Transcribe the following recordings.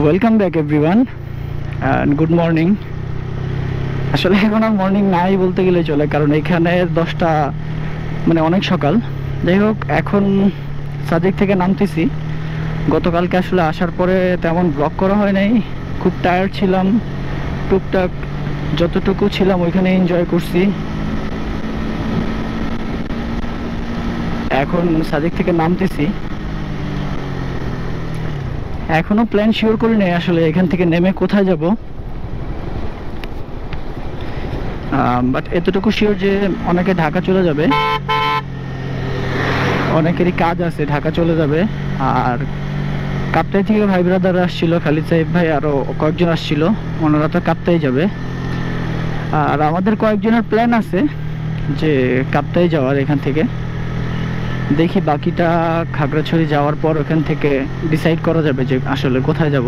Welcome back everyone and good morning. আসলে এখন আর morning নাই বলতে গেলে চলে, কারণ এখানে 10টা মানে অনেক সকাল। যাই হোক, এখন সাজেক থেকে নামতেছি। গতকালকে আসলে আসার পরে তেমন ব্লগ করা হয় নাই, খুব টায়ার্ড ছিলাম। টুকটাক যতটুকু ছিলাম ওইখানে এনজয় করছি। এখন সাজেক থেকে নামতেছি, এখনো প্ল্যান শিওর করি নাই আসলে এখান থেকে নেমে কোথায় যাব। বাট এতটুকু শিওর যে অনেকে ঢাকা চলে যাবে, অনেকেরই কাজ আছে, ঢাকা চলে যাবে। আর কাপ্তাই থেকে ভাই ব্রাদার আসছিল, খালিদ সাহেব ভাই আরও কয়েকজন আসছিল, ওনারা তো কাপ্তাই যাবে। আর আমাদের কয়েকজনের প্ল্যান আছে যে কাপ্তাই যাওয়ার। এখান থেকে দেখি বাকিটা খাগড়াছড়ি যাওয়ার পর ওখান থেকে ডিসাইড করা যাবে যে আসলে কোথায় যাব।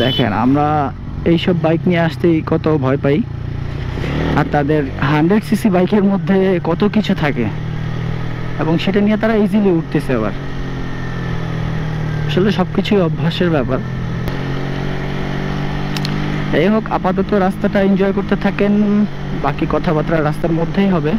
দেখেন, আমরা এইসব বাইক নিয়ে আসতেই কত ভয় পাই, আর তাদের 100cc বাইকের মধ্যে কত কিছু থাকে, এবং সেটা নিয়ে তারা ইজিলি উঠতেছে। আবার আসলে সব কিছুই অভ্যাসের ব্যাপার। যাই হোক, আপাতত রাস্তাটা এনজয় করতে থাকেন, বাকি কথাবার্তা রাস্তার মধ্যেই হবে।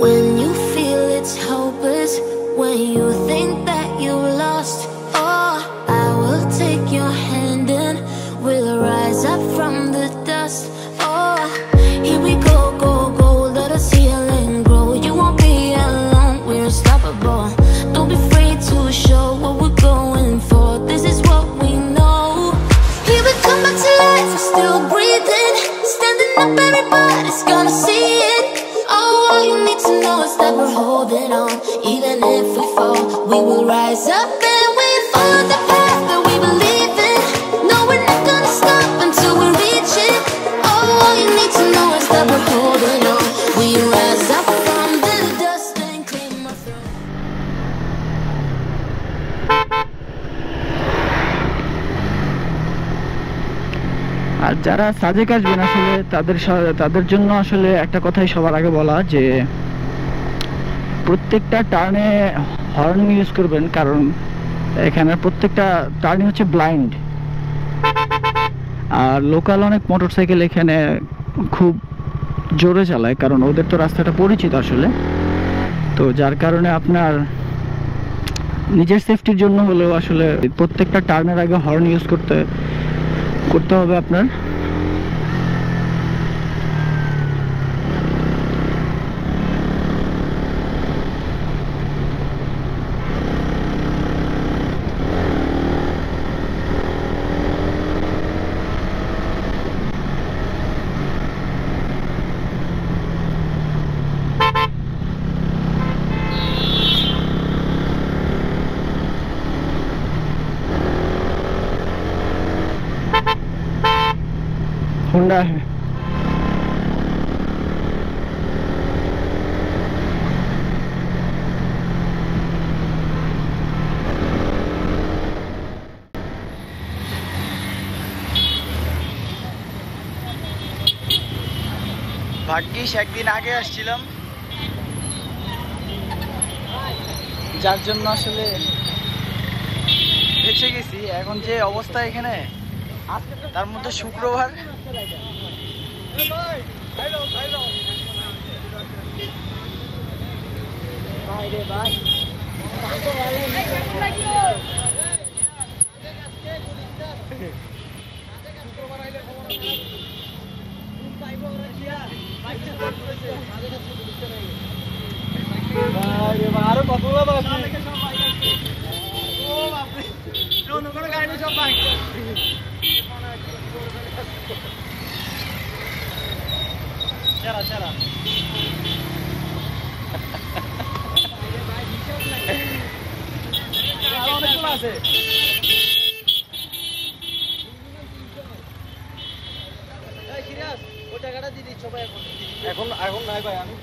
When you feel it's hopeless, when you think that you lost, oh, I will take your hand and we'll rise up from the dust. Oh, here we go, go, go, let us heal and grow. You won't be alone, we're unstoppable. Don't be afraid to show what we're going for. This is what we know. Here we come back to life, we're still breathing. Standing up, everybody's gonna see it. All you need to know is that we're holding on. Even if we fall, we will rise up and we follow the path that we believe in. No, we're not gonna stop until we reach it. All you need to know is that we're holding on. We rise up from the dust and claim our throne. আর যারা সাজেক আসবেন আসলে তাদের জন্য আসলে একটা কথাই সবার আগে বলা, যে প্রত্যেকটা টার্নে হর্ন ইউজ করবেন, কারণ এখানে প্রত্যেকটা টার্নই হচ্ছে ব্লাইন্ড। আর লোকাল অনেক মোটরসাইকেল এখানে খুব জোরে চালায়, কারণ ওদের তো রাস্তাটা পরিচিত আসলে। তো যার কারণে আপনার নিজের সেফটির জন্য হলেও আসলে প্রত্যেকটা টার্নের আগে হর্ন ইউজ করতে হবে আপনার। होंडा है। ভাগ্যিস একদিন আগে আসছিলাম, যার জন্য আসলে বেঁচে গেছি। এখন যে অবস্থা এখানে, তার মধ্যে শুক্রবার। আরো কত Chara, chara. অনেকগুলো আছে। ওই টাকাটা দিয়ে দিচ্ছ ভাই, এখন নাই ভাই, আমি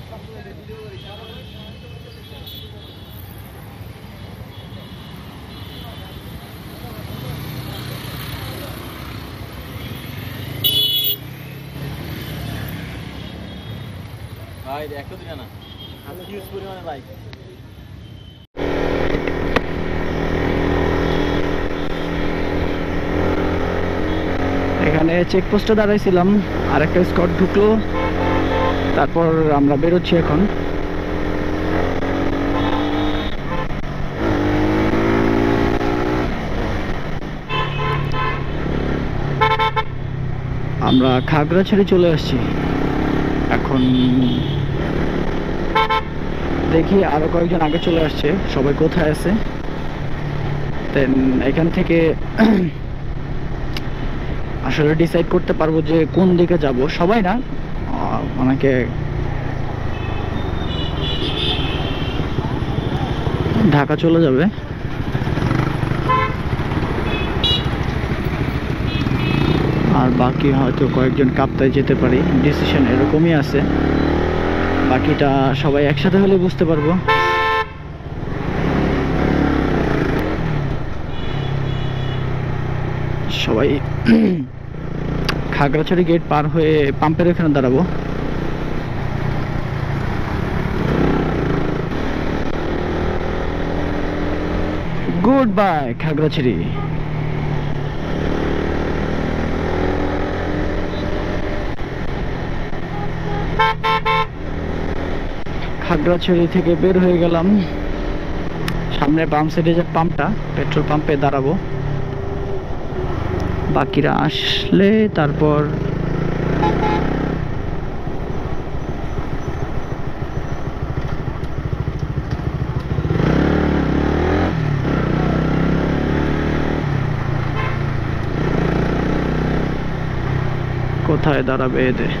এখানে চেকপোস্টে দাঁড়াইছিলাম, আর একটা স্কট ঢুকলো, তারপর আমরা বেরোচ্ছি এখন। আমরা খাগড়াছড়ি চলে আসছি। এখন দেখি আরো কয়েকজন আগে চলে আসছে, সবাই কোথায় আছে। দেন এখান থেকে আসলে ডিসাইড করতে পারবো যে কোন দিকে যাব। সবাই না, অনেকে ঢাকা চলে যাবে, আর বাকি হয়তো কয়েকজন কাপ্তায় যেতে পারি। ডিসিশন এরকমই আছে, বাকিটা সবাই একসাথে হলে বুঝতে পারবো। সবাই খাগড়াছড়ি গেট পার হয়ে পাম্পের এখানে দাঁড়াবো। Good bye Khagrachari. খাগড়াছড়ি থেকে বের হয়ে গেলাম, সামনে পাম্প সাইডে যে পাম্পটা, পেট্রোল পাম্পে দাঁড়াবো। বাকিরা আসলে তারপর কোথায় দাঁড়াবে এদের।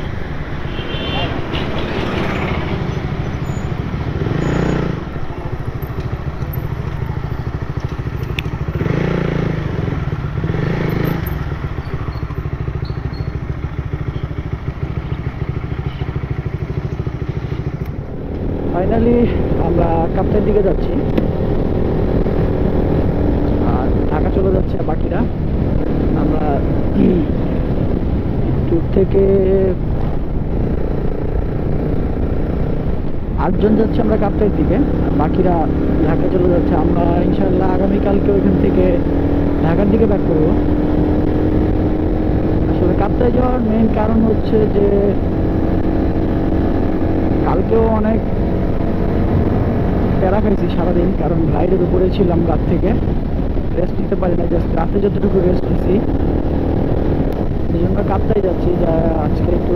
ফাইনালি আমরা কাপ্তাইয়ের দিকে যাচ্ছি, আর ঢাকা চলে যাচ্ছে বাকিরা। আমরা ট্যুর থেকে 8 জন যাচ্ছি আমরা কাপ্তাইয়ের দিকে, আর বাকিরা ঢাকা চলে যাচ্ছে। আমরা ইনশাল্লাহ আগামীকালকে ওইখান থেকে ঢাকার দিকে ব্যাক করবো। আসলে কাপ্তাই যাওয়ার মেইন কারণ হচ্ছে যে কালকেও অনেক প্যারা খাইছি সারাদিন, কারণ রাইডের উপরে ছিলাম, রাত থেকে রেস্ট নিতে পারি না। জাস্ট রাতে যতটুকু রেস্ট নিছি, এই জন্য কাপ্তাই যাচ্ছি। যা আজকে একটু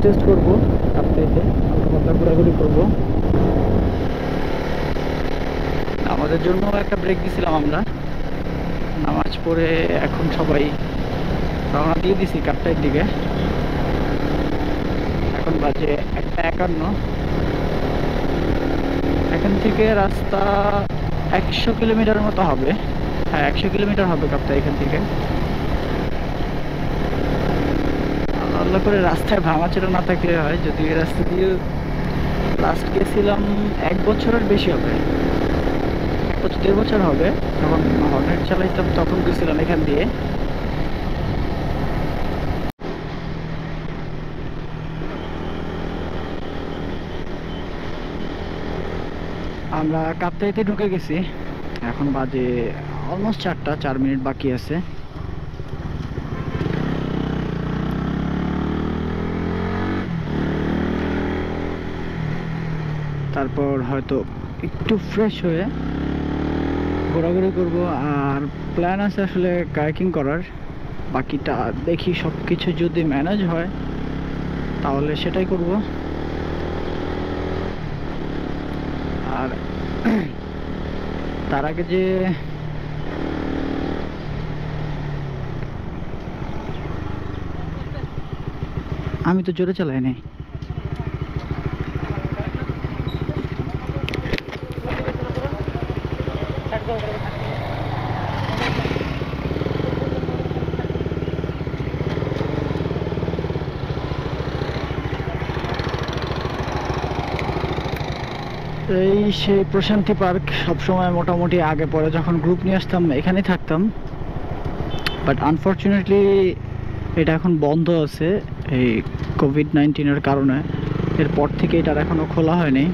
টেস্ট করবো কাপ্তাইতে, হালকা পাতলা ঘোরাঘুরি করবো। আমাদের জন্য একটা ব্রেক দিছিলাম আমরা, নামাজ পড়ে এখন সবাই রওনা দিয়ে দিছি কাপ্তাইয়ের দিকে। এখন বাজে 1:51। এখান থেকে রাস্তা 100 কিলোমিটার মতো হবে। হ্যাঁ, 100 কিলোমিটার হবে কাপ্তাই এখান থেকে। আল্লাহ করে রাস্তায় ভাঙাচোরা না থাকলে হয়। যদি এই রাস্তা দিয়ে লাস্ট গেছিলাম 1 বছরের বেশি হবে, 1 বছর 1.5 বছর হবে, যখন হর্নেট চালাইতাম তখন গেছিলাম এখান দিয়ে। আমরা কাপ্তাইতে ঢুকে গেছি, এখন বাজে অলমোস্ট 4টা, 4 মিনিট বাকি আছে। তারপর হয়তো একটু ফ্রেশ হয়ে ঘোরাঘুরি করব, আর প্ল্যান আছে আসলে কায়াকিং করার। বাকিটা দেখি সব কিছু যদি ম্যানেজ হয় তাহলে সেটাই করব। আর তার আগে যে আমি তো জোরে চালাই নাই। এই সেই প্রশান্তি পার্ক, সবসময় মোটামুটি আগে পরে যখন গ্রুপ নিয়ে আসতাম এখানেই থাকতাম, বাট আনফর্চুনেটলি এটা এখন বন্ধ আছে এই কোভিড-19-এর কারণে। এরপর থেকে এটা এখনো খোলা হয়নি।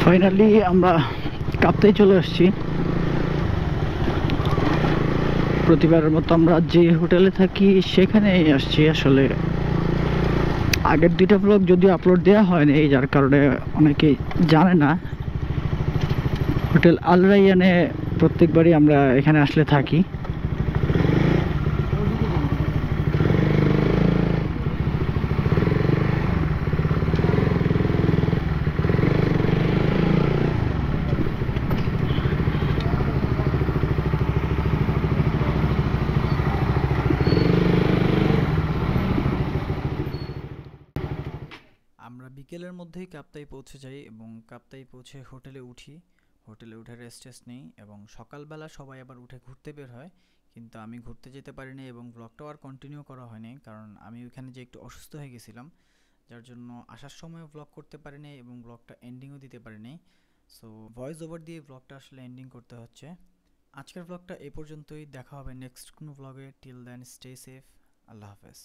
ফাইনালি আমরা কাপ্তাই চলে আসছি। প্রতিবারের মতো আমরা যে হোটেলে থাকি সেখানেই আসছি। আসলে আগের দুইটা ব্লগ যদিও আপলোড দেওয়া হয়নি, যার কারণে অনেকে জানে না। হোটেল আল রাইয়ানে প্রত্যেকবারই আমরা এখানে আসলে থাকি। আমরা বিকেলের মধ্যেই কাপ্তাই পৌঁছে যাই এবং কাপ্তাই পৌঁছে হোটেলে উঠি। হোটেলে উঠে রেস্ট নেই এবং সকালবেলা সবাই আবার উঠে ঘুরতে বের হয়, কিন্তু আমি ঘুরতে যেতে পারিনি এবং ব্লগটাও আর কন্টিনিউ করা হয়নি, কারণ আমি ওইখানে যে একটু অসুস্থ হয়ে গেছিলাম, যার জন্য আসার সময় ব্লগ করতে পারিনি এবং ব্লগটা এন্ডিংও দিতে পারিনি। সো ভয়েস ওভার দিয়ে ব্লগটা আসলে এন্ডিং করতে হচ্ছে। আজকের ব্লগটা এই পর্যন্তই, দেখা হবে নেক্সট কোনো ব্লগে। টিল দেন স্টে সেফ, আল্লাহ হাফেজ।